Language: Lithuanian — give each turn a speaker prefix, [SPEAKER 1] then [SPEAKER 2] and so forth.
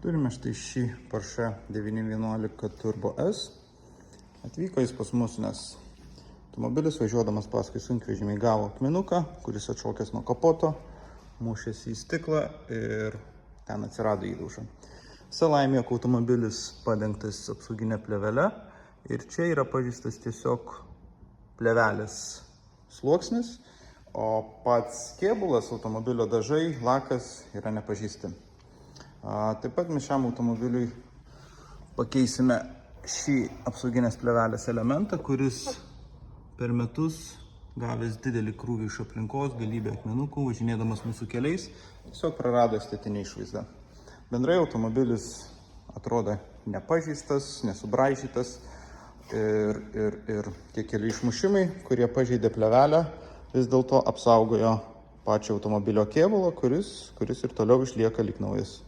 [SPEAKER 1] Turime štai šį Porsche 911 Turbo S. Atvyko jis pas mus, nes automobilis važiuodamas paskui sunkvežimį gavo akmenuką, kuris atšokęs nuo kapoto, mušėsi į stiklą ir ten atsirado įlūža. Visa laimė, jog automobilis padengtas apsauginė plėvele ir čia yra pažeistas tiesiog plėvelės sluoksnis, o pats kėbulas, automobilio dažai, lakas yra nepažeisti. Taip pat mes šiam automobiliui pakeisime šį apsauginės plėvelės elementą, kuris per metus gavęs didelį krūvį iš aplinkos, galybę akmenukų, važinėdamas mūsų keliais, tiesiog prarado estetinę išvaizdą. Bendrai automobilis atrodo nepažeistas, nesubraižytas ir tie keli išmušimai, kurie pažeidė plėvelę, vis dėlto apsaugojo pačią automobilio kėbulą, kuris ir toliau išlieka lyg naujas.